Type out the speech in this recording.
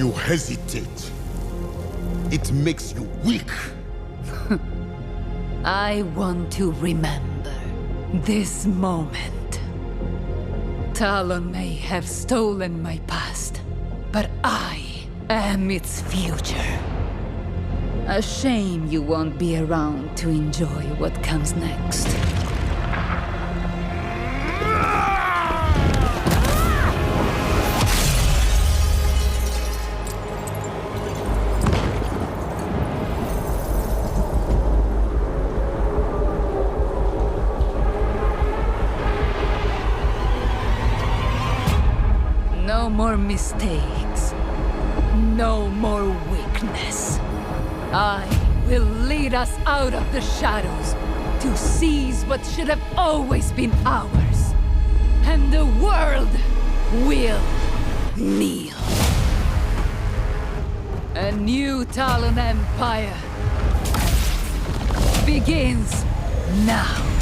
You hesitate. It makes you weak. I want to remember this moment. Talon may have stolen my past, but I am its future. A shame you won't be around to enjoy what comes next. No more mistakes. No more weakness. I will lead us out of the shadows to seize what should have always been ours. And the world will kneel. A new Talon Empire begins now.